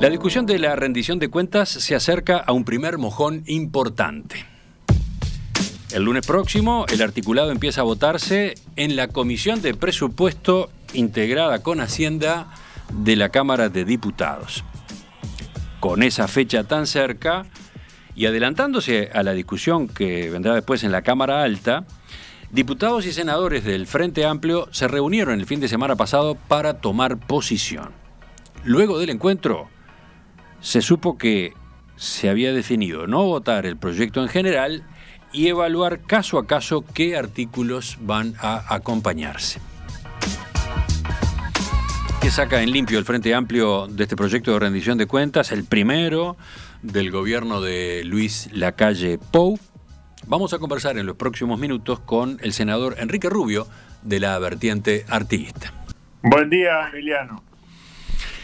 La discusión de la rendición de cuentas se acerca a un primer mojón importante. El lunes próximo, el articulado empieza a votarse en la Comisión de Presupuesto integrada con Hacienda de la Cámara de Diputados. Con esa fecha tan cerca y adelantándose a la discusión que vendrá después en la Cámara Alta, diputados y senadores del Frente Amplio se reunieron el fin de semana pasado para tomar posición. Luego del encuentro, se supo que se había definido no votar el proyecto en general y evaluar caso a caso qué artículos van a acompañarse. ¿Qué saca en limpio el Frente Amplio de este proyecto de rendición de cuentas? El primero del gobierno de Luis Lacalle Pou. Vamos a conversar en los próximos minutos con el senador Enrique Rubio de la vertiente artiguista. Buen día, Emiliano.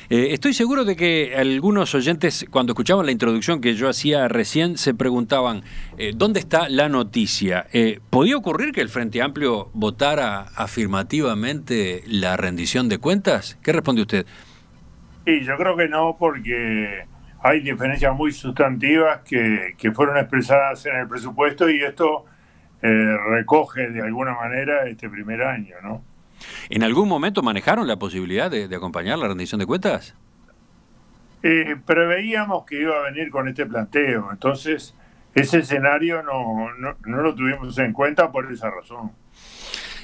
Estoy seguro de que algunos oyentes, cuando escuchaban la introducción que yo hacía recién, se preguntaban ¿dónde está la noticia? ¿Podía ocurrir que el Frente Amplio votara afirmativamente la rendición de cuentas? ¿Qué responde usted? Sí, yo creo que no, porque hay diferencias muy sustantivas que fueron expresadas en el presupuesto y esto recoge de alguna manera este primer año, ¿no? ¿En algún momento manejaron la posibilidad de acompañar la rendición de cuentas? Preveíamos que iba a venir con este planteo, entonces ese escenario no lo tuvimos en cuenta por esa razón.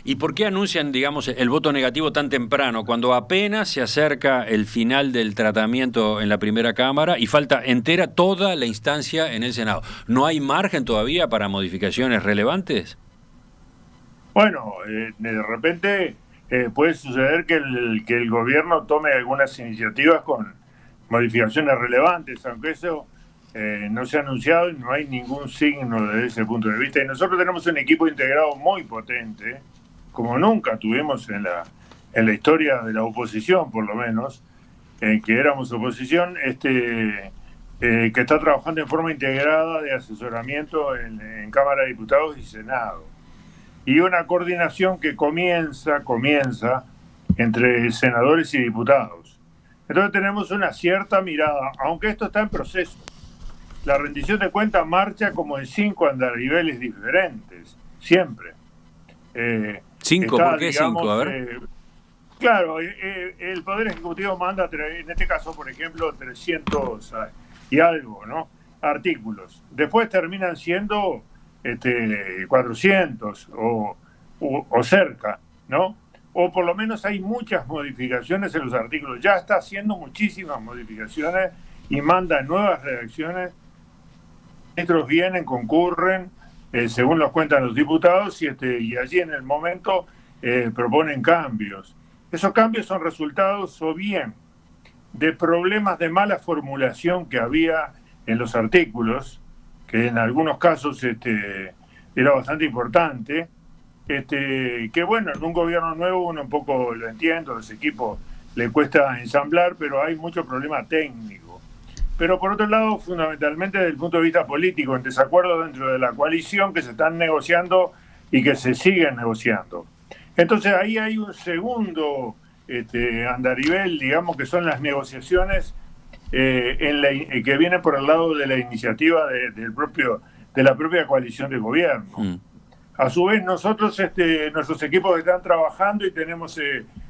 ¿Y por qué anuncian, digamos, el voto negativo tan temprano, cuando apenas se acerca el final del tratamiento en la primera Cámara y falta entera toda la instancia en el Senado? ¿No hay margen todavía para modificaciones relevantes? Bueno, de repente puede suceder que el gobierno tome algunas iniciativas con modificaciones relevantes, aunque eso no se ha anunciado y no hay ningún signo desde ese punto de vista. Y nosotros tenemos un equipo integrado muy potente, como nunca tuvimos en la historia de la oposición, por lo menos, en que éramos oposición, que está trabajando en forma integrada de asesoramiento en Cámara de Diputados y Senado. Y una coordinación que comienza entre senadores y diputados. Entonces tenemos una cierta mirada, aunque esto está en proceso. La rendición de cuentas marcha como en 5 andariveles diferentes, siempre. 5, ¿por qué 5? A ver. Claro, el Poder Ejecutivo manda, en este caso, por ejemplo, 300 y algo, ¿no? Artículos. Después terminan siendo 400 o cerca, ¿no? O por lo menos hay muchas modificaciones en los artículos. Ya está haciendo muchísimas modificaciones y manda nuevas redacciones. Estos vienen, concurren, según los cuentan los diputados, y allí en el momento proponen cambios. Esos cambios son resultados o bien de problemas de mala formulación que había en los artículos, que en algunos casos era bastante importante, que bueno, en un gobierno nuevo uno un poco lo entiendo, los equipos le cuesta ensamblar, pero hay mucho problema técnico. Pero por otro lado, fundamentalmente desde el punto de vista político, en desacuerdo dentro de la coalición que se están negociando y que se siguen negociando. Entonces ahí hay un segundo andarivel, digamos, que son las negociaciones que viene por el lado de la iniciativa de la propia coalición de gobierno. A su vez, nosotros, nuestros equipos están trabajando y tenemos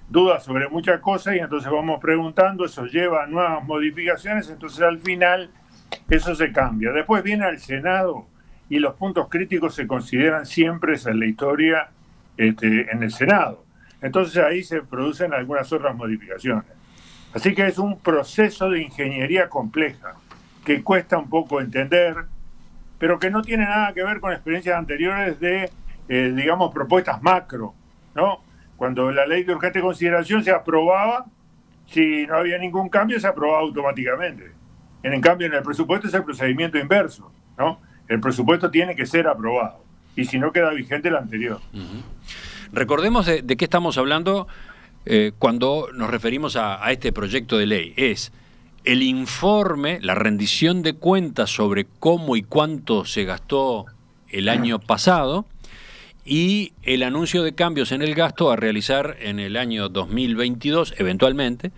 dudas sobre muchas cosas y entonces vamos preguntando, eso lleva a nuevas modificaciones, entonces al final eso se cambia. Después viene al Senado y los puntos críticos se consideran siempre, esa es la historia, en el Senado. Entonces ahí se producen algunas otras modificaciones. Así que es un proceso de ingeniería compleja que cuesta un poco entender, pero que no tiene nada que ver con experiencias anteriores de, digamos, propuestas macro, ¿no? Cuando la ley de urgente consideración se aprobaba, si no había ningún cambio, se aprobaba automáticamente. En cambio, en el presupuesto es el procedimiento inverso, ¿no? El presupuesto tiene que ser aprobado, y si no queda vigente el anterior. Recordemos de qué estamos hablando cuando nos referimos a este proyecto de ley. Es el informe, la rendición de cuentas sobre cómo y cuánto se gastó el año pasado y el anuncio de cambios en el gasto a realizar en el año 2022, eventualmente,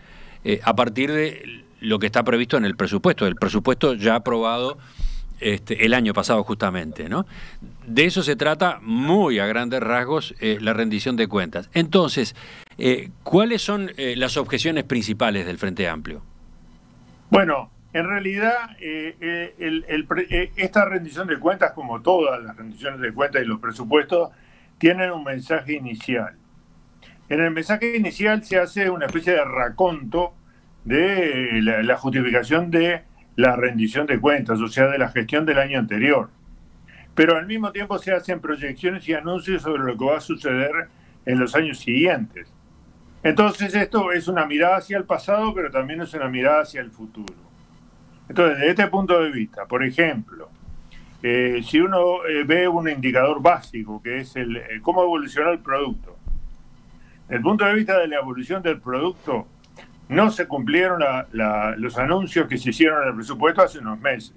a partir de lo que está previsto en el presupuesto ya aprobado el año pasado justamente, ¿no? De eso se trata muy a grandes rasgos la rendición de cuentas. Entonces, ¿cuáles son las objeciones principales del Frente Amplio? Bueno, en realidad esta rendición de cuentas, como todas las rendiciones de cuentas y los presupuestos, tienen un mensaje inicial. En el mensaje inicial se hace una especie de raconto de la justificación de la rendición de cuentas, o sea, de la gestión del año anterior. Pero al mismo tiempo se hacen proyecciones y anuncios sobre lo que va a suceder en los años siguientes. Entonces esto es una mirada hacia el pasado, pero también es una mirada hacia el futuro. Entonces, desde este punto de vista, por ejemplo, si uno ve un indicador básico, que es cómo evolucionó el producto, desde el punto de vista de la evolución del producto, no se cumplieron los anuncios que se hicieron en el presupuesto hace unos meses.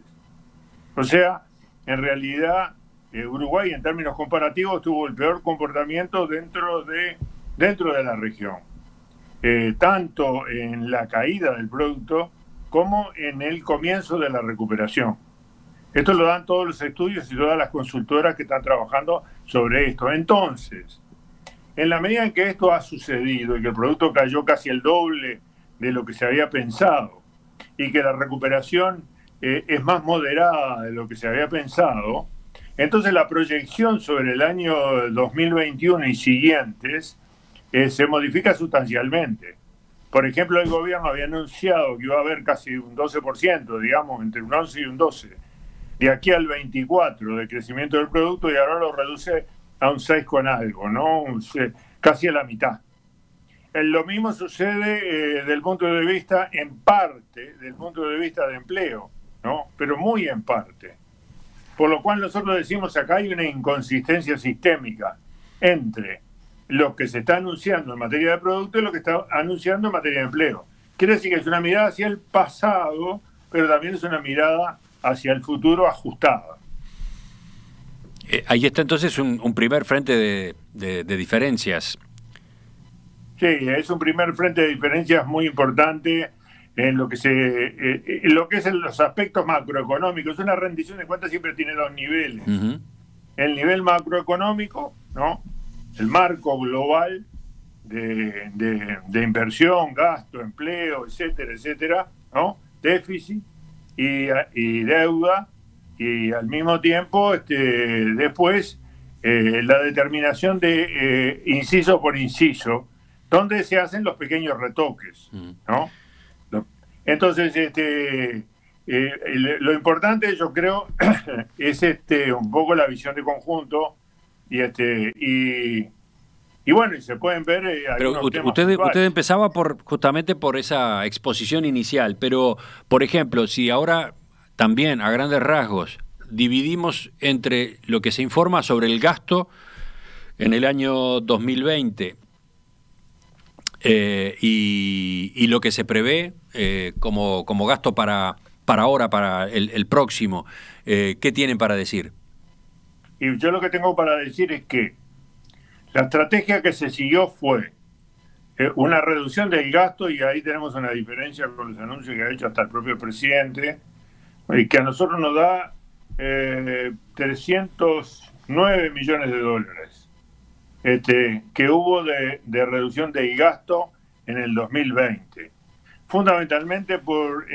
O sea, en realidad, Uruguay, en términos comparativos, tuvo el peor comportamiento dentro de la región. Tanto en la caída del producto como en el comienzo de la recuperación. Esto lo dan todos los estudios y todas las consultoras que están trabajando sobre esto. Entonces, en la medida en que esto ha sucedido y que el producto cayó casi el doble de lo que se había pensado y que la recuperación es más moderada de lo que se había pensado, entonces la proyección sobre el año 2021 y siguientes se modifica sustancialmente. Por ejemplo, el gobierno había anunciado que iba a haber casi un 12%, digamos, entre un 11 y un 12%, de aquí al 24% de crecimiento del producto, y ahora lo reduce a un 6 con algo, ¿no? Casi a la mitad. Lo mismo sucede desde el punto de vista, en parte, del punto de vista de empleo, ¿no? Pero muy en parte. Por lo cual nosotros decimos acá hay una inconsistencia sistémica entre lo que se está anunciando en materia de producto y lo que está anunciando en materia de empleo. Quiere decir que es una mirada hacia el pasado, pero también es una mirada hacia el futuro ajustada. Ahí está entonces un primer frente de diferencias. Sí, es un primer frente de diferencias muy importante en lo que es en los aspectos macroeconómicos. Una rendición de cuentas siempre tiene dos niveles. Uh-huh. El nivel macroeconómico, ¿no? El marco global de inversión, gasto, empleo, etcétera, etcétera, ¿no? Déficit y deuda, y al mismo tiempo después la determinación de inciso por inciso, donde se hacen los pequeños retoques, ¿no? Entonces, lo importante, yo creo, es un poco la visión de conjunto, y bueno, y se pueden ver pero usted empezaba justamente por esa exposición inicial, pero, por ejemplo, si ahora también, a grandes rasgos, dividimos entre lo que se informa sobre el gasto en el año 2020 y lo que se prevé como gasto para ahora, para el próximo, ¿qué tienen para decir? Y yo lo que tengo para decir es que la estrategia que se siguió fue una reducción del gasto, y ahí tenemos una diferencia con los anuncios que ha hecho hasta el propio presidente, y que a nosotros nos da 309 millones de dólares que hubo de reducción del gasto en el 2020. Fundamentalmente por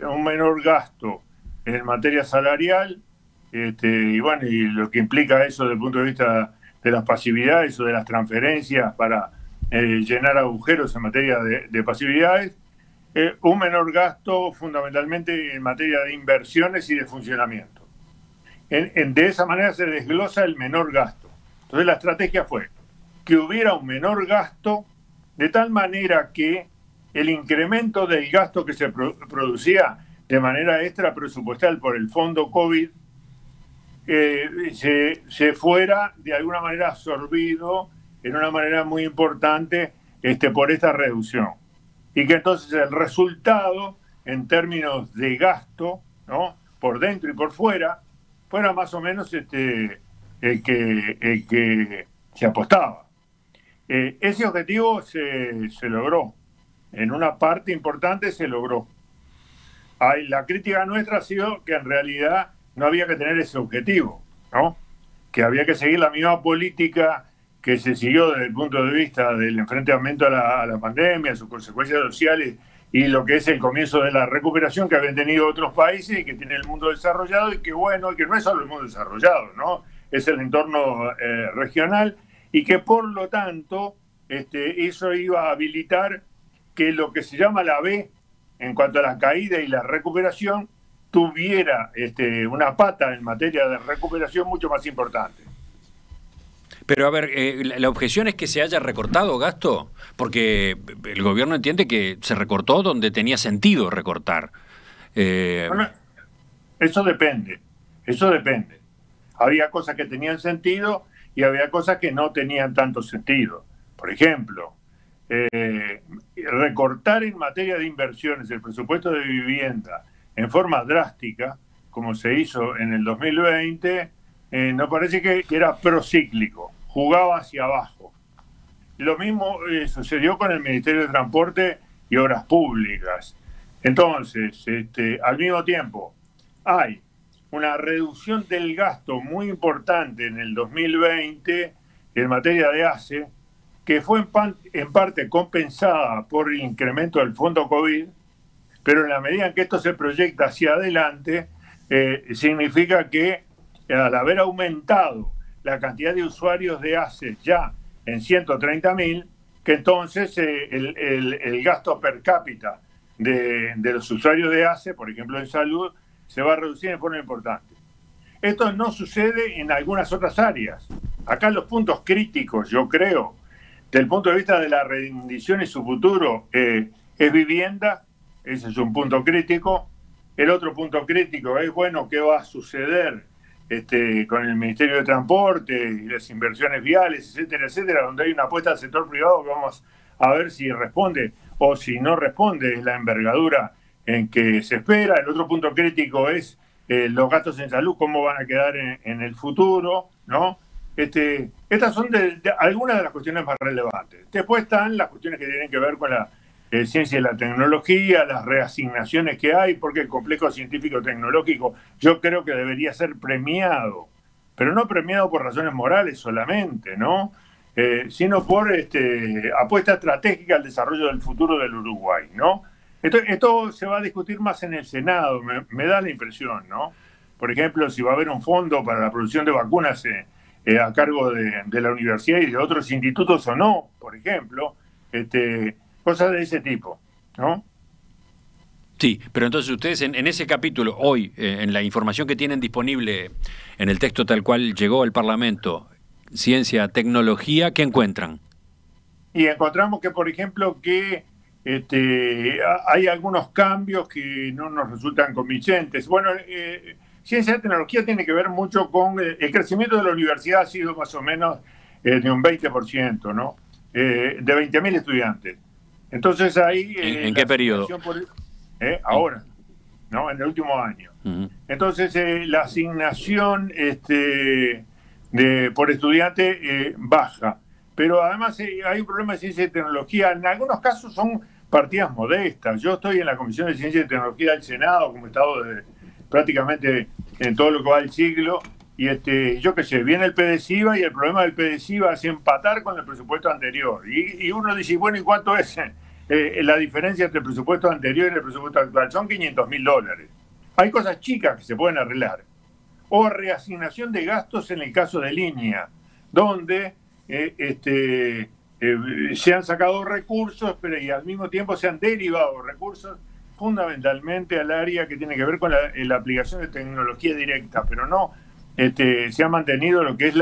un menor gasto en materia salarial, y bueno, y lo que implica eso desde el punto de vista de las pasividades o de las transferencias para llenar agujeros en materia de pasividades, un menor gasto fundamentalmente en materia de inversiones y de funcionamiento. De esa manera se desglosa el menor gasto. Entonces la estrategia fue que hubiera un menor gasto, de tal manera que el incremento del gasto que se producía de manera extra presupuestal por el fondo COVID se fuera de alguna manera absorbido en una manera muy importante por esta reducción. Y que entonces el resultado en términos de gasto, ¿no?, por dentro y por fuera, fuera más o menos el que se apostaba. Ese objetivo se logró. en una parte importante se logró. La crítica nuestra ha sido que en realidad no había que tener ese objetivo, ¿no? Que había que seguir la misma política que se siguió desde el punto de vista del enfrentamiento a la pandemia, sus consecuencias sociales y lo que es el comienzo de la recuperación que habían tenido otros países y que tiene el mundo desarrollado, y que bueno, que no es solo el mundo desarrollado, ¿no? Es el entorno regional, y que por lo tanto eso iba a habilitar que lo que se llama la B, en cuanto a la caída y la recuperación, tuviera una pata en materia de recuperación mucho más importante. Pero a ver, la objeción es que se haya recortado gasto, porque el gobierno entiende que se recortó donde tenía sentido recortar. Bueno, eso depende. Había cosas que tenían sentido y había cosas que no tenían tanto sentido. Por ejemplo, recortar en materia de inversiones el presupuesto de vivienda en forma drástica, como se hizo en el 2020, nos parece que era procíclico, jugaba hacia abajo. Lo mismo sucedió con el Ministerio de Transporte y Obras Públicas. Entonces, al mismo tiempo, hay una reducción del gasto muy importante en el 2020 en materia de ACE, que fue en parte compensada por el incremento del fondo COVID, pero en la medida en que esto se proyecta hacia adelante, significa que al haber aumentado la cantidad de usuarios de ACE ya en 130.000, que entonces el gasto per cápita de los usuarios de ACE, por ejemplo en salud, se va a reducir en forma importante. Esto no sucede en algunas otras áreas. Acá los puntos críticos, yo creo, desde el punto de vista de la rendición y su futuro, es vivienda. Ese es un punto crítico. El otro punto crítico es, bueno, ¿qué va a suceder con el Ministerio de Transporte y las inversiones viales, etcétera, etcétera, donde hay una apuesta al sector privado que vamos a ver si responde o si no responde, es la envergadura en que se espera. El otro punto crítico es los gastos en salud, cómo van a quedar en el futuro, ¿no? Estas son algunas de las cuestiones más relevantes. Después están las cuestiones que tienen que ver con la ciencia y la tecnología, las reasignaciones que hay, porque el complejo científico-tecnológico yo creo que debería ser premiado, pero no premiado por razones morales solamente, ¿no? Sino por apuesta estratégica al desarrollo del futuro del Uruguay, ¿no? Esto se va a discutir más en el Senado, me da la impresión, ¿no? Por ejemplo, si va a haber un fondo para la producción de vacunas a cargo de la universidad y de otros institutos o no, por ejemplo, cosas de ese tipo, ¿no? Sí, pero entonces ustedes en ese capítulo, hoy, en la información que tienen disponible en el texto tal cual llegó al Parlamento, ciencia, tecnología, ¿qué encuentran? Y encontramos que, por ejemplo, que hay algunos cambios que no nos resultan convincentes. Bueno, ciencia y tecnología tiene que ver mucho con el crecimiento de la universidad, ha sido más o menos de un 20%, ¿no? De 20.000 estudiantes. Entonces ahí... ¿En qué periodo? Ahora, ¿no? En el último año. Uh-huh. Entonces la asignación por estudiante baja. Pero además hay un problema de ciencia y tecnología. En algunos casos son partidas modestas. Yo estoy en la Comisión de Ciencia y Tecnología del Senado, como he estado prácticamente en todo lo que va del siglo, y yo qué sé, viene el PDCIVA y el problema del PDCIVA es empatar con el presupuesto anterior. Y uno dice, bueno, ¿y cuánto es la diferencia entre el presupuesto anterior y el presupuesto actual? Son $500.000. Hay cosas chicas que se pueden arreglar. O reasignación de gastos en el caso de línea, donde se han sacado recursos, pero y al mismo tiempo se han derivado recursos fundamentalmente al área que tiene que ver con la aplicación de tecnología directa, pero no se ha mantenido lo que es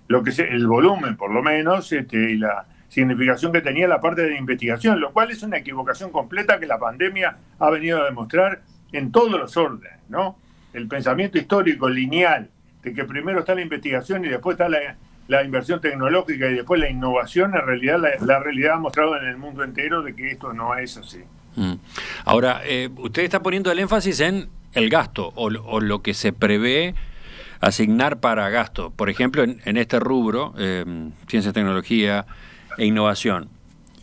lo que es el volumen, por lo menos, y la significación que tenía la parte de investigación, lo cual es una equivocación completa que la pandemia ha venido a demostrar en todos los órdenes, ¿no? El pensamiento histórico lineal de que primero está la investigación y después está la inversión tecnológica y después la innovación, en realidad la realidad ha mostrado en el mundo entero de que esto no es así. Ahora, usted está poniendo el énfasis en el gasto o lo que se prevé asignar para gasto. Por ejemplo, en este rubro, ciencia, tecnología e innovación.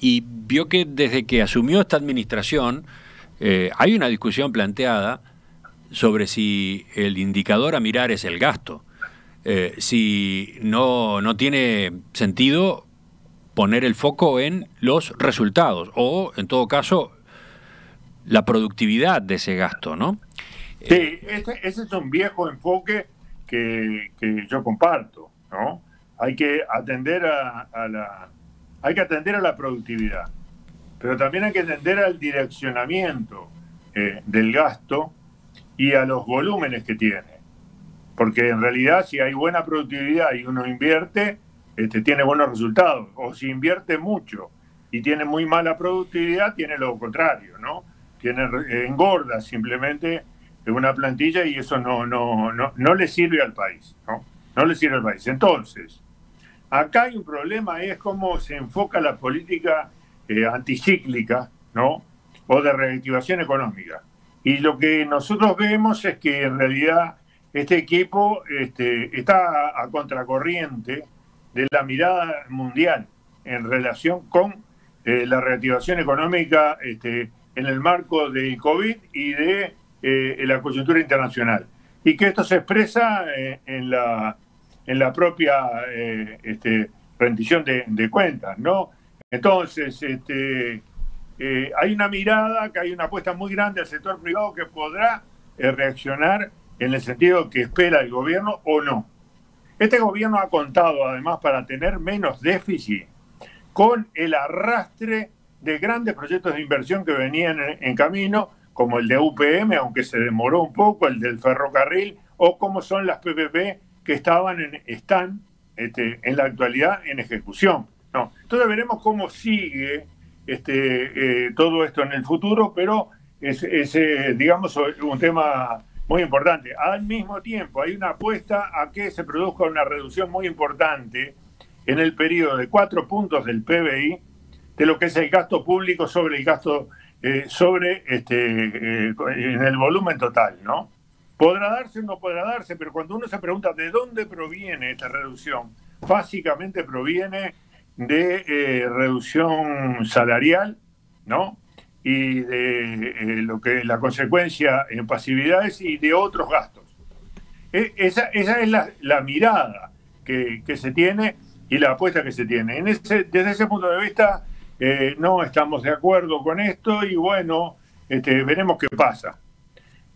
y vio que desde que asumió esta administración hay una discusión planteada sobre si el indicador a mirar es el gasto. Si no tiene sentido poner el foco en los resultados o, en todo caso, la productividad de ese gasto, ¿no? Sí, ese es un viejo enfoque que yo comparto, ¿no? Hay que atender hay que atender a la productividad, pero también hay que atender al direccionamiento del gasto y a los volúmenes que tiene. Porque en realidad si hay buena productividad y uno invierte, tiene buenos resultados. O si invierte mucho y tiene muy mala productividad, tiene lo contrario, ¿no? Engorda simplemente una plantilla y eso no le sirve al país, ¿no? No le sirve al país. Entonces, acá hay un problema, es cómo se enfoca la política anticíclica, ¿no? O de reactivación económica. Y lo que nosotros vemos es que en realidad este equipo está a contracorriente de la mirada mundial en relación con la reactivación económica en el marco del COVID y de la coyuntura internacional. Y que esto se expresa en la propia rendición de cuentas, ¿no? Entonces, hay una mirada, que hay una apuesta muy grande al sector privado que podrá reaccionar en el sentido que espera el gobierno o no. Este gobierno ha contado, además, para tener menos déficit, con el arrastre de grandes proyectos de inversión que venían en camino, como el de UPM, aunque se demoró un poco, el del ferrocarril, o como son las PPP que están en la actualidad en ejecución. No. Entonces veremos cómo sigue todo esto en el futuro, pero es digamos, un tema muy importante. Al mismo tiempo, hay una apuesta a que se produzca una reducción muy importante en el periodo de 4 puntos del PBI de lo que es el gasto público sobre el gasto en el volumen total, ¿no? Podrá darse o no podrá darse, pero cuando uno se pregunta de dónde proviene esta reducción, básicamente proviene de reducción salarial, ¿no? Y de lo que la consecuencia en pasividades y de otros gastos. Esa es la mirada que se tiene y la apuesta que se tiene. Desde ese punto de vista, no estamos de acuerdo con esto y bueno, veremos qué pasa.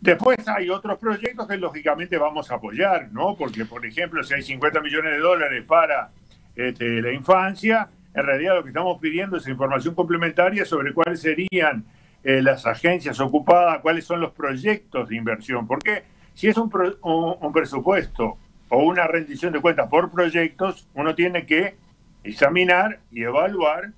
Después hay otros proyectos que lógicamente vamos a apoyar, ¿no? Porque, por ejemplo, si hay 50 millones de dólares para la infancia, en realidad lo que estamos pidiendo es información complementaria sobre cuáles serían las agencias ocupadas, cuáles son los proyectos de inversión. Porque si es un presupuesto o una rendición de cuentas por proyectos, uno tiene que examinar y evaluar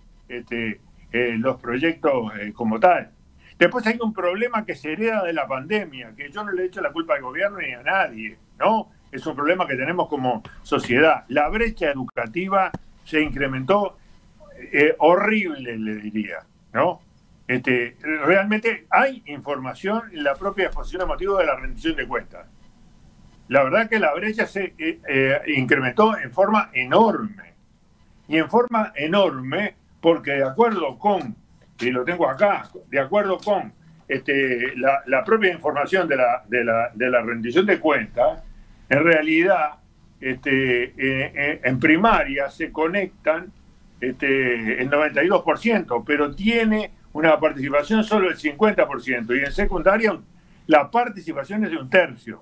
los proyectos como tal. Después hay un problema que se hereda de la pandemia, que yo no le echo la culpa al gobierno ni a nadie, ¿no? Es un problema que tenemos como sociedad. La brecha educativa se incrementó horrible, le diría, ¿no? Realmente hay información en la propia exposición de motivos de la rendición de cuentas. La verdad que la brecha se incrementó en forma enorme. Y en forma enorme porque de acuerdo con, y lo tengo acá, de acuerdo con la propia información de la rendición de cuentas, en realidad en primaria se conectan el 92%, pero tiene una participación solo del 50%, y en secundaria la participación es de 1/3.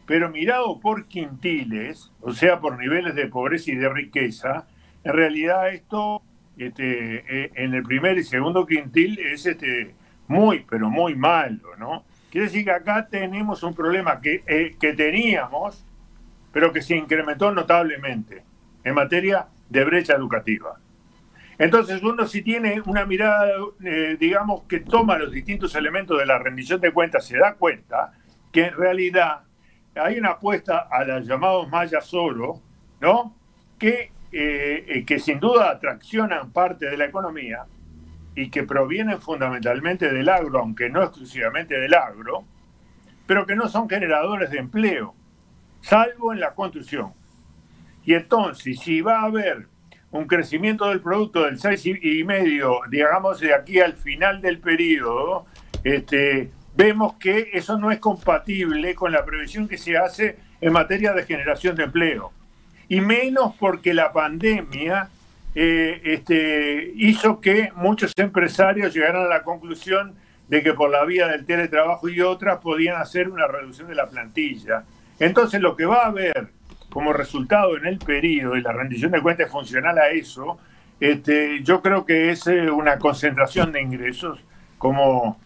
Pero mirado por quintiles, o sea, por niveles de pobreza y de riqueza, en realidad esto en el primer y segundo quintil es muy, pero muy malo, ¿no? Quiere decir que acá tenemos un problema que teníamos, pero que se incrementó notablemente en materia de brecha educativa. Entonces uno, si tiene una mirada, digamos, que toma los distintos elementos de la rendición de cuentas, se da cuenta que en realidad hay una apuesta a los llamados mayas oro, ¿no? Que sin duda atraccionan parte de la economía y que provienen fundamentalmente del agro, aunque no exclusivamente del agro, pero que no son generadores de empleo, salvo en la construcción. Y entonces, si va a haber un crecimiento del producto del 6,5, digamos, de aquí al final del periodo, vemos que eso no es compatible con la previsión que se hace en materia de generación de empleo. Y menos porque la pandemia hizo que muchos empresarios llegaran a la conclusión de que por la vía del teletrabajo y otras podían hacer una reducción de la plantilla. Entonces lo que va a haber como resultado en el periodo, y la rendición de cuentas es funcional a eso, yo creo que es una concentración de ingresos. Como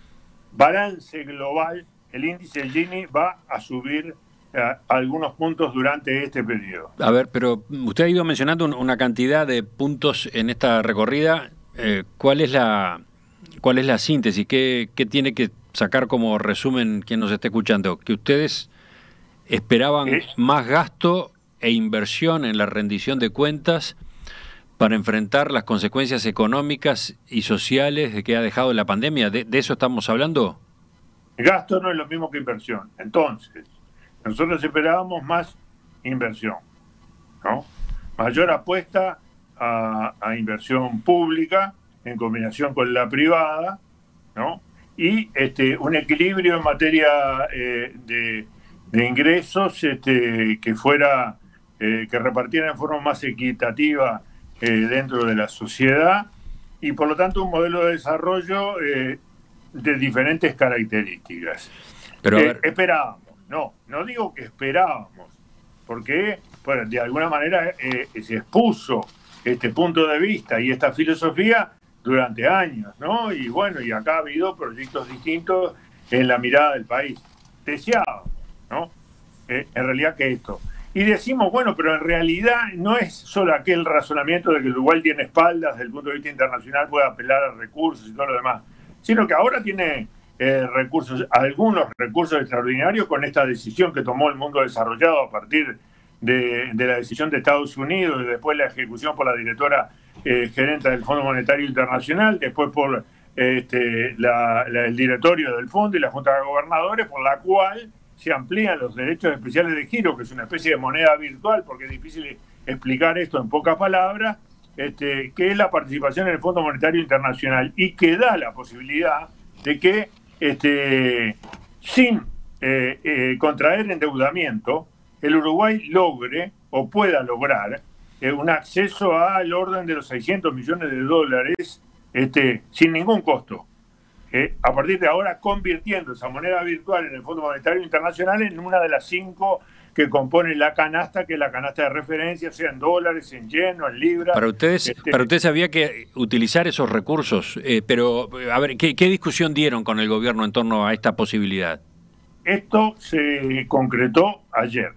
balance global, el índice Gini va a subir algunos puntos durante este periodo. A ver, pero usted ha ido mencionando una cantidad de puntos en esta recorrida. ¿Cuál es la síntesis? ¿Qué tiene que sacar como resumen quien nos esté escuchando? Que ustedes esperaban más gasto e inversión en la rendición de cuentas para enfrentar las consecuencias económicas y sociales de que ha dejado la pandemia. ¿De eso estamos hablando? Gasto no es lo mismo que inversión. Entonces, nosotros esperábamos más inversión, ¿no? Mayor apuesta a inversión pública en combinación con la privada, ¿no? Y un equilibrio en materia de ingresos que fuera que repartiera en forma más equitativa dentro de la sociedad, y por lo tanto un modelo de desarrollo de diferentes características. Pero esperábamos, no digo que esperábamos, porque bueno, de alguna manera se expuso este punto de vista y esta filosofía durante años, ¿no? Y bueno, y acá ha habido proyectos distintos en la mirada del país. Deseábamos, ¿no? En realidad que esto. Y decimos, bueno, pero en realidad no es solo aquel razonamiento de que el Uruguay tiene espaldas desde el punto de vista internacional, puede apelar a recursos y todo lo demás, sino que ahora tiene algunos recursos extraordinarios con esta decisión que tomó el mundo desarrollado a partir de la decisión de Estados Unidos y después la ejecución por la directora gerente del Fondo Monetario Internacional, después por el directorio del fondo y la Junta de Gobernadores, por la cual se amplían los derechos especiales de giro, que es una especie de moneda virtual, porque es difícil explicar esto en pocas palabras, que es la participación en el Fondo Monetario Internacional, y que da la posibilidad de que sin contraer endeudamiento, el Uruguay logre o pueda lograr un acceso al orden de los 600 millones de dólares sin ningún costo. A partir de ahora, convirtiendo esa moneda virtual en el Fondo Monetario Internacional en una de las 5 que compone la canasta, que es la canasta de referencia, sea en dólares, en yen o en libras. Para ustedes había que utilizar esos recursos, pero a ver, ¿qué discusión dieron con el gobierno en torno a esta posibilidad? Esto se concretó ayer.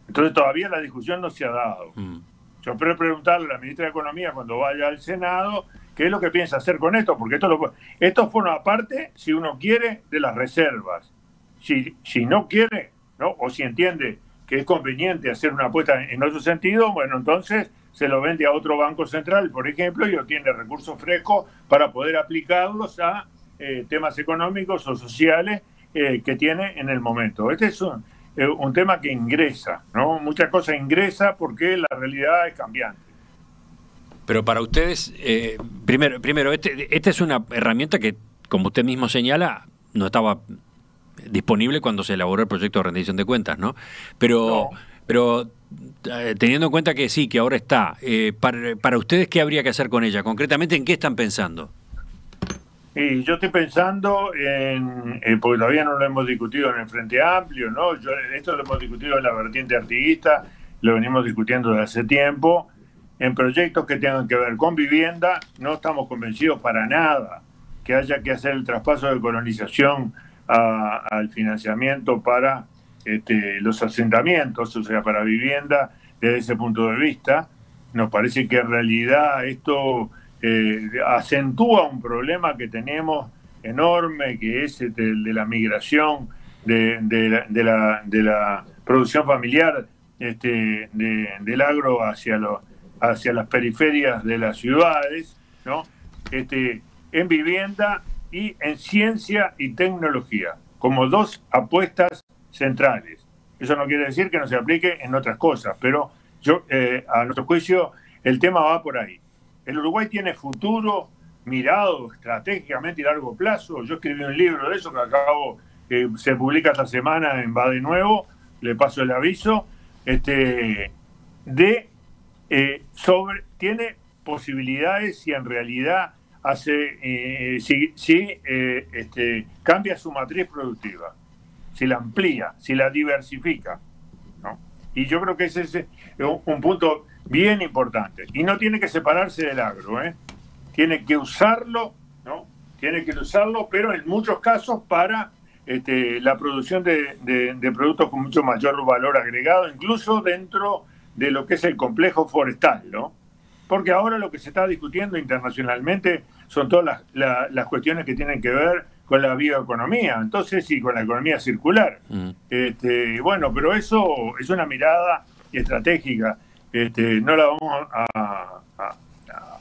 Entonces todavía la discusión no se ha dado. Yo espero preguntarle a la ministra de Economía cuando vaya al Senado qué es lo que piensa hacer con esto, porque esto forma parte, si uno quiere, de las reservas. Si no quiere, ¿no? O si entiende que es conveniente hacer una apuesta en otro sentido, bueno, entonces se lo vende a otro banco central, por ejemplo, y obtiene recursos frescos para poder aplicarlos a temas económicos o sociales que tiene en el momento. Este es un tema que ingresa, ¿no? Muchas cosas ingresa porque la realidad es cambiante. Pero para ustedes, primero esta es una herramienta que, como usted mismo señala, no estaba disponible cuando se elaboró el proyecto de rendición de cuentas, ¿no? Pero teniendo en cuenta que sí, que ahora está, para ustedes, ¿qué habría que hacer con ella? Concretamente, ¿en qué están pensando? Y yo estoy pensando porque todavía no lo hemos discutido en el Frente Amplio, ¿no? Esto lo hemos discutido en la vertiente artiguista, lo venimos discutiendo desde hace tiempo, en proyectos que tengan que ver con vivienda. No estamos convencidos para nada que haya que hacer el traspaso de colonización al financiamiento para los asentamientos, o sea, para vivienda. Desde ese punto de vista, nos parece que en realidad esto acentúa un problema que tenemos enorme, que es el de la migración de la producción familiar del agro hacia las periferias de las ciudades, ¿no? En vivienda y en ciencia y tecnología, como dos apuestas centrales. Eso no quiere decir que no se aplique en otras cosas, pero a nuestro juicio, el tema va por ahí. El Uruguay tiene futuro mirado estratégicamente y a largo plazo. Yo escribí un libro de eso que acabo, se publica esta semana en Va de Nuevo, le paso el aviso, tiene posibilidades si en realidad cambia su matriz productiva, si la amplía, si la diversifica, ¿no? Y yo creo que ese es un punto bien importante. Y no tiene que separarse del agro, tiene que usarlo, ¿no? Tiene que usarlo, pero en muchos casos para la producción de productos con mucho mayor valor agregado, incluso dentro de lo que es el complejo forestal, ¿no? Porque ahora lo que se está discutiendo internacionalmente son todas las cuestiones que tienen que ver con la bioeconomía, entonces sí, con la economía circular. Bueno, pero eso es una mirada estratégica. No la vamos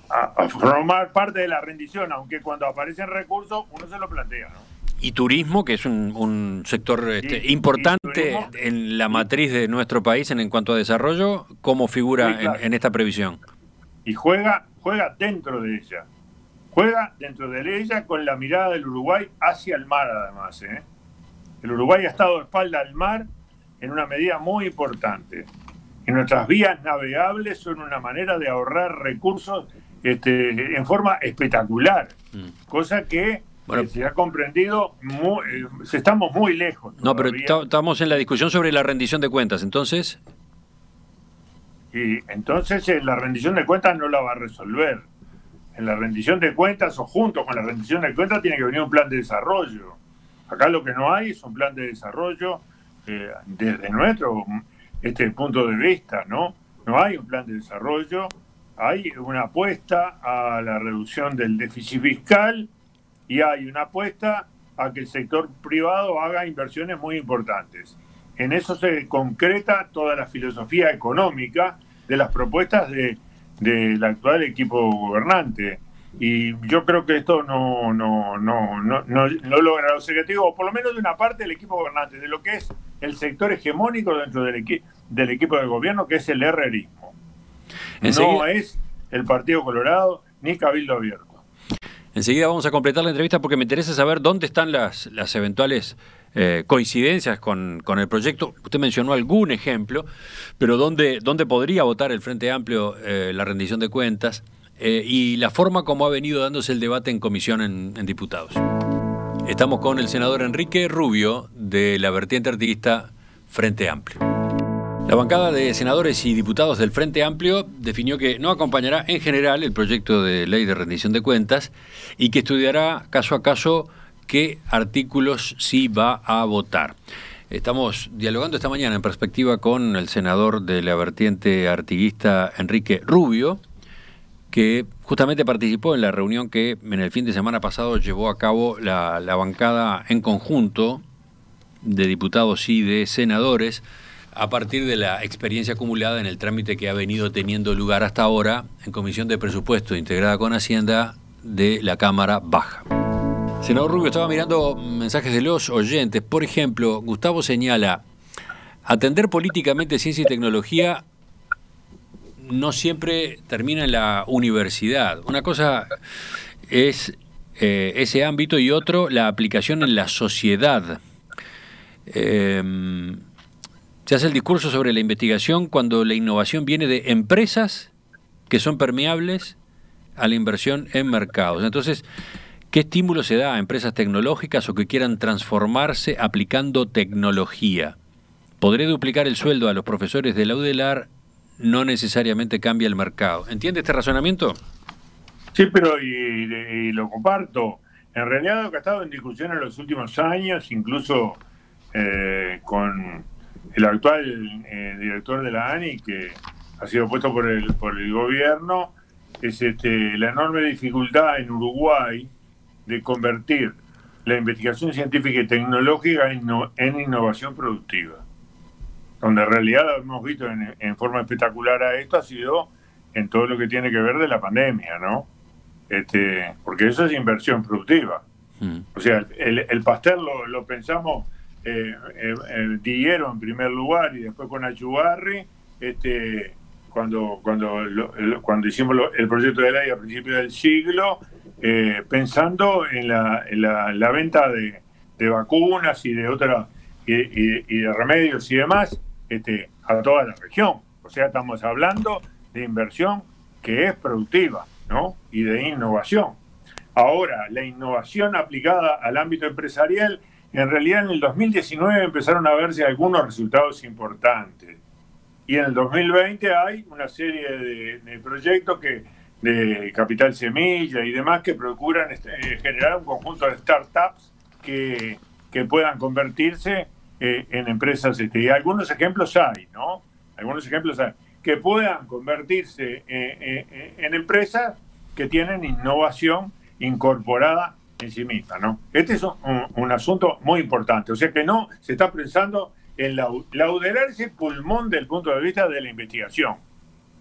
a formar parte de la rendición, aunque cuando aparecen recursos uno se lo plantea, ¿no? Y turismo, que es un sector importante en la matriz de nuestro país en cuanto a desarrollo, ¿cómo figura en esta previsión? Y juega dentro de ella. Juega dentro de ella con la mirada del Uruguay hacia el mar, además. El Uruguay ha estado de espalda al mar en una medida muy importante. Y nuestras vías navegables son una manera de ahorrar recursos en forma espectacular. Cosa que se ha comprendido, estamos muy lejos todavía. No, pero estamos en la discusión sobre la rendición de cuentas, entonces... Y entonces la rendición de cuentas no la va a resolver. En la rendición de cuentas o junto con la rendición de cuentas tiene que venir un plan de desarrollo. Acá lo que no hay es un plan de desarrollo desde nuestro punto de vista, ¿no? No hay un plan de desarrollo, hay una apuesta a la reducción del déficit fiscal y hay una apuesta a que el sector privado haga inversiones muy importantes. En eso se concreta toda la filosofía económica de las propuestas del actual equipo gobernante. Y yo creo que esto no logra los objetivos, o por lo menos de una parte del equipo gobernante, de lo que es el sector hegemónico dentro del equipo de gobierno, que es el herrerismo. No es el Partido Colorado ni Cabildo Abierto. Enseguida vamos a completar la entrevista porque me interesa saber dónde están las eventuales coincidencias con el proyecto. Usted mencionó algún ejemplo, pero ¿dónde podría votar el Frente Amplio la rendición de cuentas y la forma como ha venido dándose el debate en comisión en diputados? Estamos con el senador Enrique Rubio de la vertiente artiguista Frente Amplio. La bancada de senadores y diputados del Frente Amplio definió que no acompañará en general el proyecto de ley de rendición de cuentas y que estudiará caso a caso qué artículos sí va a votar. Estamos dialogando esta mañana en perspectiva con el senador de la vertiente artiguista Enrique Rubio, que justamente participó en la reunión que en el fin de semana pasado llevó a cabo la bancada en conjunto de diputados y de senadores a partir de la experiencia acumulada en el trámite que ha venido teniendo lugar hasta ahora en Comisión de Presupuesto integrada con Hacienda de la Cámara Baja. Senador Rubio, estaba mirando mensajes de los oyentes. Por ejemplo, Gustavo señala, atender políticamente ciencia y tecnología no siempre termina en la universidad. Una cosa es ese ámbito y otro la aplicación en la sociedad. Se hace el discurso sobre la investigación cuando la innovación viene de empresas que son permeables a la inversión en mercados. Entonces, ¿qué estímulo se da a empresas tecnológicas o que quieran transformarse aplicando tecnología? ¿Podré duplicar el sueldo a los profesores de la UDELAR? No necesariamente cambia el mercado. ¿Entiende este razonamiento? Sí, pero y lo comparto. En realidad lo que ha estado en discusión en los últimos años, incluso con el actual director de la ANI, que ha sido puesto por el gobierno, es la enorme dificultad en Uruguay de convertir la investigación científica y tecnológica en innovación productiva. Donde en realidad lo hemos visto en forma espectacular a esto ha sido en todo lo que tiene que ver de la pandemia, ¿no? Porque eso es inversión productiva. O sea, el Pasteur lo pensamos Dillero en primer lugar y después con Achugarri, cuando hicimos el proyecto de ley a principios del siglo, pensando en la venta de vacunas y de otras y de remedios y demás a toda la región. O sea, estamos hablando de inversión que es productiva, ¿no? Y de innovación. Ahora, la innovación aplicada al ámbito empresarial, en realidad en el 2019 empezaron a verse algunos resultados importantes. Y en el 2020 hay una serie de proyectos de Capital Semilla y demás que procuran generar un conjunto de startups que puedan convertirse en empresas. Y algunos ejemplos hay, ¿no? Algunos ejemplos hay, que puedan convertirse en empresas que tienen innovación incorporada en sí misma, ¿no? Este es un asunto muy importante. O sea que no se está pensando en lauderar ese pulmón del punto de vista de la investigación,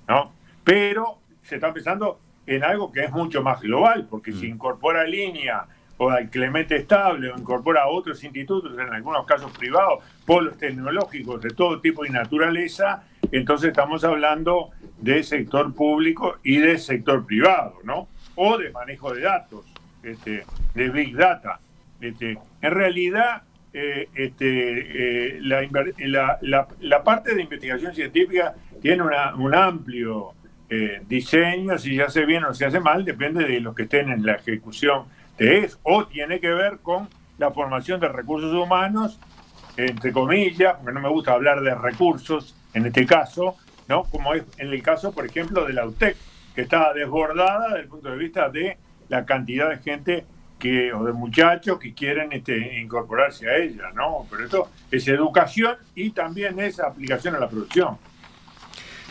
¿no? Pero se está pensando en algo que es mucho más global, porque si incorpora Línea o al Clemente Estable o incorpora a otros institutos, en algunos casos privados, polos tecnológicos de todo tipo y naturaleza, entonces estamos hablando de sector público y de sector privado, ¿no? O de manejo de datos, de Big Data. En realidad, la parte de investigación científica tiene un amplio diseño. Si se hace bien o se hace mal, depende de los que estén en la ejecución de eso, o tiene que ver con la formación de recursos humanos, entre comillas, porque no me gusta hablar de recursos en este caso, ¿no? Como es en el caso, por ejemplo, de la UTEC, que está desbordada desde el punto de vista de la cantidad de gente o de muchachos que quieren incorporarse a ella, ¿no? Pero esto es educación y también es aplicación a la producción.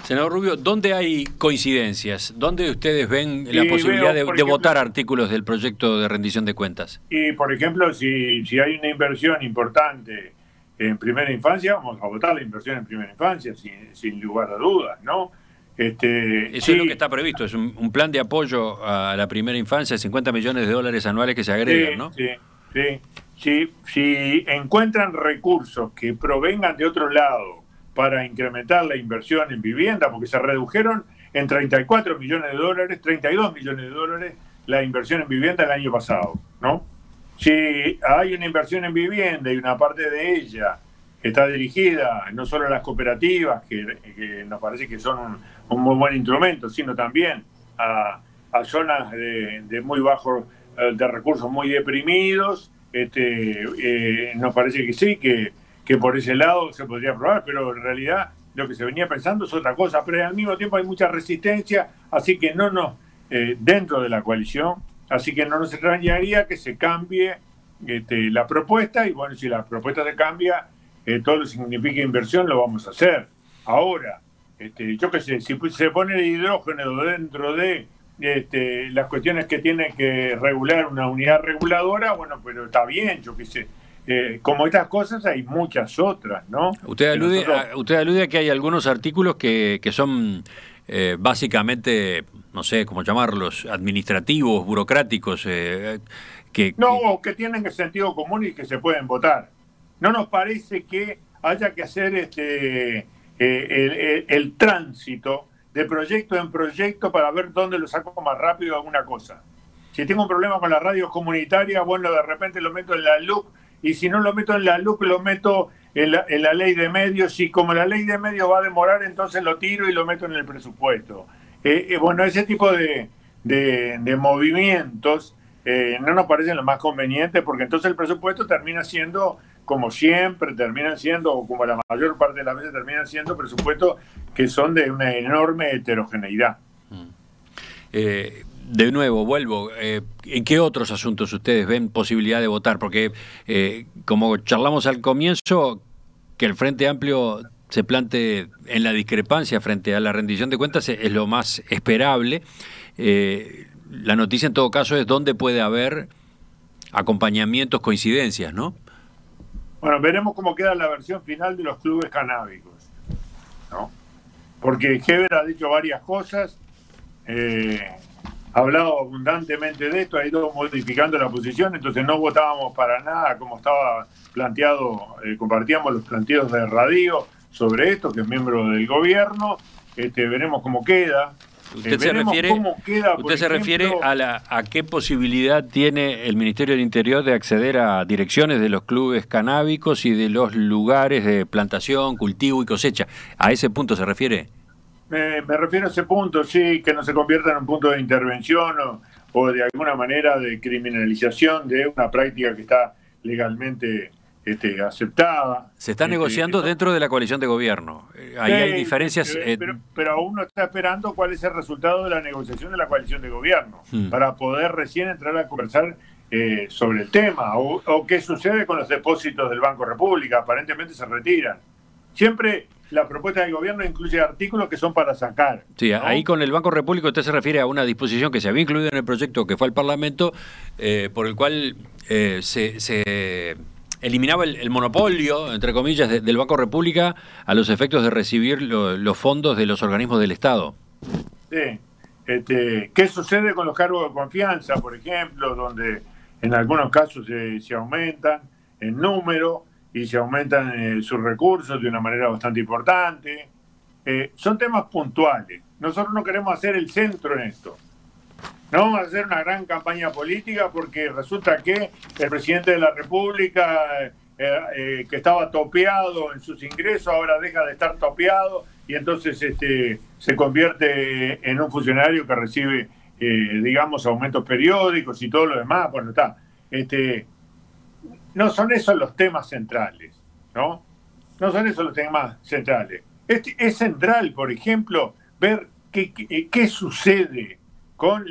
Senador Rubio, ¿dónde hay coincidencias? ¿Dónde ustedes ven la posibilidad de votar artículos del proyecto de rendición de cuentas? Y, por ejemplo, si hay una inversión importante en primera infancia, vamos a votar la inversión en primera infancia, sin lugar a dudas, ¿no? Eso sí, es lo que está previsto, es un plan de apoyo a la primera infancia, 50 millones de dólares anuales que se agregan, ¿no? Sí. Si encuentran recursos que provengan de otro lado para incrementar la inversión en vivienda, porque se redujeron en 34 millones de dólares, 32 millones de dólares la inversión en vivienda el año pasado, ¿no? Si hay una inversión en vivienda y una parte de ella está dirigida no solo a las cooperativas, que nos parece que son un muy buen instrumento, sino también a zonas de muy bajos, de recursos muy deprimidos, nos parece que sí, que por ese lado se podría aprobar, pero en realidad lo que se venía pensando es otra cosa, pero al mismo tiempo hay mucha resistencia, así que dentro de la coalición, así que no nos extrañaría que se cambie la propuesta, y bueno, si la propuesta se cambia, todo lo que significa inversión lo vamos a hacer. Ahora, yo qué sé, si se pone el hidrógeno dentro de las cuestiones que tiene que regular una unidad reguladora, bueno, pero está bien, yo qué sé. Como estas cosas hay muchas otras, ¿no? Usted alude a que hay algunos artículos que son básicamente, no sé cómo llamarlos, administrativos, burocráticos. Que tienen el sentido común y que se pueden votar. No nos parece que haya que hacer el tránsito de proyecto en proyecto para ver dónde lo saco más rápido a alguna cosa. Si tengo un problema con las radios comunitarias, bueno, de repente lo meto en la LUC, y si no lo meto en la LUC, lo meto en la ley de medios, y como la ley de medios va a demorar, entonces lo tiro y lo meto en el presupuesto. Bueno, ese tipo de movimientos no nos parecen los más convenientes, porque entonces el presupuesto termina siendo, como siempre, o como la mayor parte de las veces terminan siendo presupuestos que son de una enorme heterogeneidad. De nuevo, vuelvo, ¿en qué otros asuntos ustedes ven posibilidad de votar? Porque, como charlamos al comienzo, que el Frente Amplio se plante en la discrepancia frente a la rendición de cuentas es lo más esperable. La noticia en todo caso es dónde puede haber acompañamientos, coincidencias, ¿no? Bueno, veremos cómo queda la versión final de los clubes canábicos, ¿no? Porque Heber ha dicho varias cosas, ha hablado abundantemente de esto, ha ido modificando la posición, entonces no votábamos para nada como estaba planteado, compartíamos los planteos de Radio sobre esto, que es miembro del gobierno, veremos cómo queda. Usted se refiere a qué posibilidad tiene el Ministerio del Interior de acceder a direcciones de los clubes canábicos y de los lugares de plantación, cultivo y cosecha. ¿A ese punto se refiere? Me refiero a ese punto, sí, que no se convierta en un punto de intervención o de alguna manera de criminalización de una práctica que está legalmente aceptada. Se está negociando dentro de la coalición de gobierno. Ahí hay diferencias. Pero aún no está esperando cuál es el resultado de la negociación de la coalición de gobierno para poder recién entrar a conversar sobre el tema o qué sucede con los depósitos del Banco República. Aparentemente se retiran. Siempre la propuesta del gobierno incluye artículos que son para sacar. Sí, ¿no? Ahí con el Banco República usted se refiere a una disposición que se había incluido en el proyecto que fue al Parlamento, por el cual se eliminaba el monopolio, entre comillas, del Banco República a los efectos de recibir los fondos de los organismos del Estado. Sí. ¿Qué sucede con los cargos de confianza, por ejemplo, donde en algunos casos se aumentan en número y se aumentan sus recursos de una manera bastante importante? Son temas puntuales. Nosotros no queremos hacer el centro en esto. No vamos a hacer una gran campaña política porque resulta que el presidente de la República, que estaba topeado en sus ingresos, ahora deja de estar topeado y entonces se convierte en un funcionario que recibe, digamos, aumentos periódicos y todo lo demás. Bueno, está. No son esos los temas centrales, ¿no? No son esos los temas centrales. Es central, por ejemplo, ver qué sucede con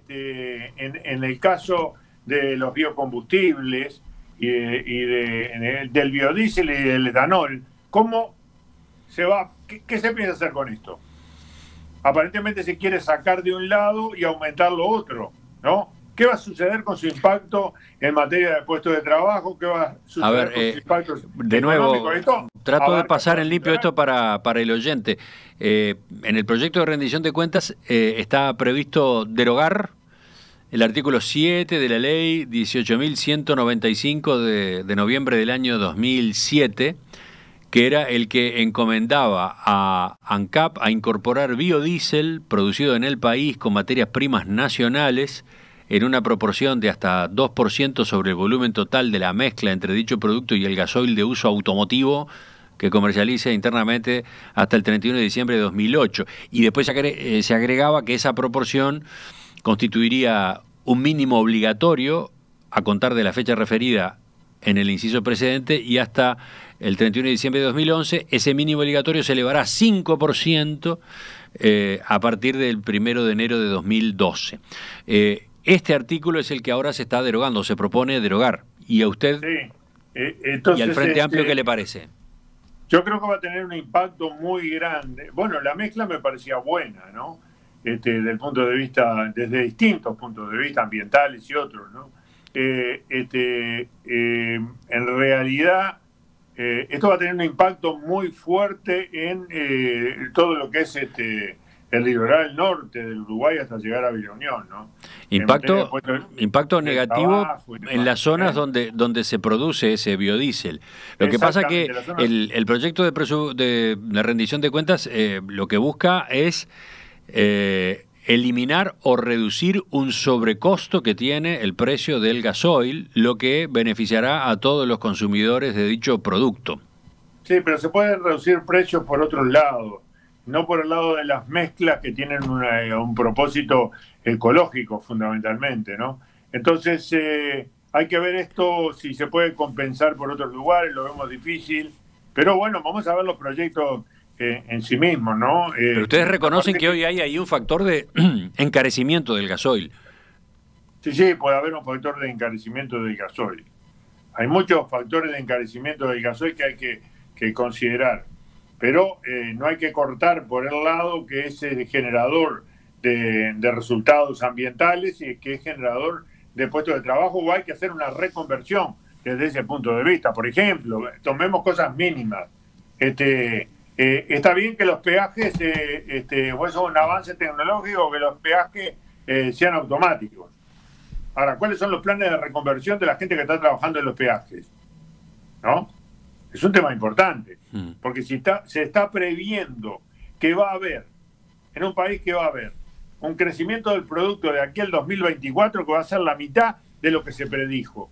en el caso de los biocombustibles del biodiesel y del etanol. ¿Cómo se va? ¿Qué se piensa hacer con esto? Aparentemente se quiere sacar de un lado y aumentar lo otro, ¿no? ¿Qué va a suceder con su impacto en materia de puestos de trabajo? ¿Qué va a suceder con su impacto de nuevo, económico? Trato de pasar en limpio esto para el oyente. En el proyecto de rendición de cuentas está previsto derogar el artículo 7 de la ley 18.195 de noviembre del año 2007, que era el que encomendaba a ANCAP a incorporar biodiesel producido en el país con materias primas nacionales en una proporción de hasta 2% sobre el volumen total de la mezcla entre dicho producto y el gasoil de uso automotivo que comercialice internamente hasta el 31 de diciembre de 2008. Y después se agregaba que esa proporción constituiría un mínimo obligatorio a contar de la fecha referida en el inciso precedente y hasta el 31 de diciembre de 2011, ese mínimo obligatorio se elevará a 5% a partir del 1 de enero de 2012. Este artículo es el que ahora se está derogando, se propone derogar. ¿Y a usted entonces, y al Frente Amplio qué le parece? Yo creo que va a tener un impacto muy grande. Bueno, la mezcla me parecía buena, ¿no? Del punto de vista, desde distintos puntos de vista, ambientales y otros, ¿no? En realidad, esto va a tener un impacto muy fuerte en todo lo que es el litoral norte del Uruguay hasta llegar a Villa Unión, ¿no? Impacto negativo en las zonas donde se produce ese biodiesel. Lo que pasa que el proyecto de la rendición de cuentas lo que busca es eliminar o reducir un sobrecosto que tiene el precio del gasoil, lo que beneficiará a todos los consumidores de dicho producto. Sí, pero se pueden reducir precios por otros lados, no por el lado de las mezclas que tienen un propósito ecológico fundamentalmente, ¿no? Entonces hay que ver esto, si se puede compensar por otros lugares, lo vemos difícil, pero bueno, vamos a ver los proyectos en sí mismos, ¿no? Pero ustedes reconocen que hoy hay ahí un factor de encarecimiento del gasoil. Sí, puede haber un factor de encarecimiento del gasoil. Hay muchos factores de encarecimiento del gasoil que hay que considerar, pero no hay que cortar por el lado que es el generador de resultados ambientales y que es generador de puestos de trabajo, o hay que hacer una reconversión desde ese punto de vista. Por ejemplo, tomemos cosas mínimas. Está bien que los peajes, o es un avance tecnológico, que los peajes sean automáticos. Ahora, ¿cuáles son los planes de reconversión de la gente que está trabajando en los peajes? ¿No? Es un tema importante, porque si se está previendo que va a haber, en un país que va a haber un crecimiento del producto de aquí al 2024 que va a ser la mitad de lo que se predijo.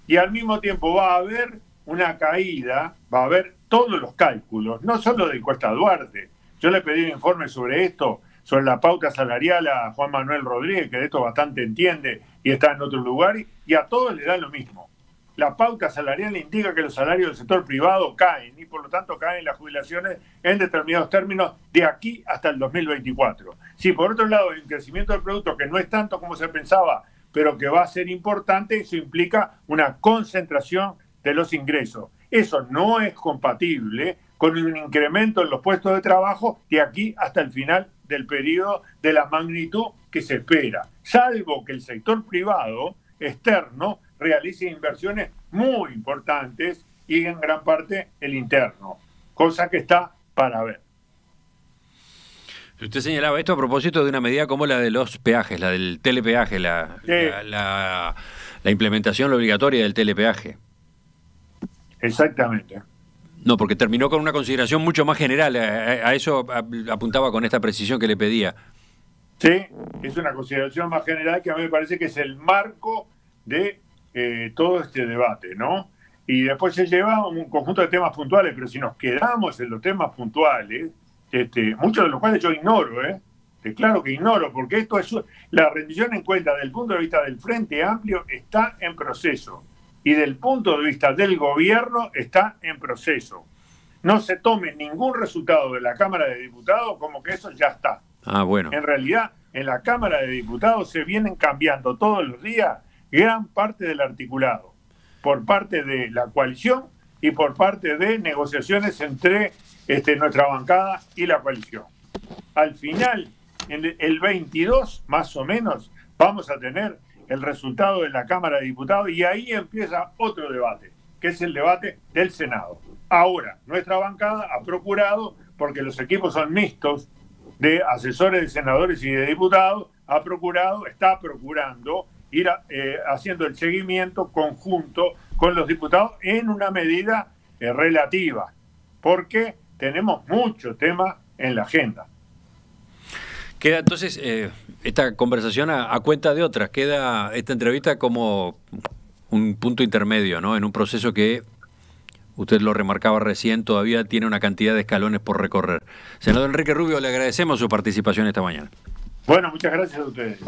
Y al mismo tiempo va a haber una caída, va a haber todos los cálculos, no solo de Encuesta Duarte. Yo le pedí un informe sobre esto, sobre la pauta salarial a Juan Manuel Rodríguez, que de esto bastante entiende y está en otro lugar, y a todos le da lo mismo. La pauta salarial indica que los salarios del sector privado caen y por lo tanto caen las jubilaciones en determinados términos de aquí hasta el 2024. Si por otro lado hay un crecimiento del producto que no es tanto como se pensaba, pero que va a ser importante, eso implica una concentración de los ingresos. Eso no es compatible con un incremento en los puestos de trabajo de aquí hasta el final del periodo de la magnitud que se espera, salvo que el sector privado externo realice inversiones muy importantes y en gran parte el interno, cosa que está para ver. Usted señalaba esto a propósito de una medida como la de los peajes, la del telepeaje, la implementación obligatoria del telepeaje. Exactamente. No, porque terminó con una consideración mucho más general, a eso apuntaba con esta precisión que le pedía. Sí, es una consideración más general que a mí me parece que es el marco de todo este debate, ¿no? Y después se lleva un conjunto de temas puntuales, pero si nos quedamos en los temas puntuales, muchos de los cuales yo ignoro, claro que ignoro, porque esto es la rendición en cuenta desde el punto de vista del Frente Amplio está en proceso y del punto de vista del gobierno está en proceso. No se tome ningún resultado de la Cámara de Diputados como que eso ya está. Ah, bueno. En realidad, en la Cámara de Diputados se vienen cambiando todos los días gran parte del articulado, por parte de la coalición y por parte de negociaciones entre nuestra bancada y la coalición. Al final, en el 22, más o menos, vamos a tener el resultado de la Cámara de Diputados y ahí empieza otro debate, que es el debate del Senado. Ahora, nuestra bancada ha procurado, porque los equipos son mixtos, de asesores de senadores y de diputados, está procurando ir haciendo el seguimiento conjunto con los diputados en una medida relativa, porque tenemos mucho tema en la agenda. Queda entonces esta conversación a cuenta de otras, queda esta entrevista como un punto intermedio, ¿no? En un proceso que, usted lo remarcaba recién, todavía tiene una cantidad de escalones por recorrer. Senador Enrique Rubio, le agradecemos su participación esta mañana. Bueno, muchas gracias a ustedes.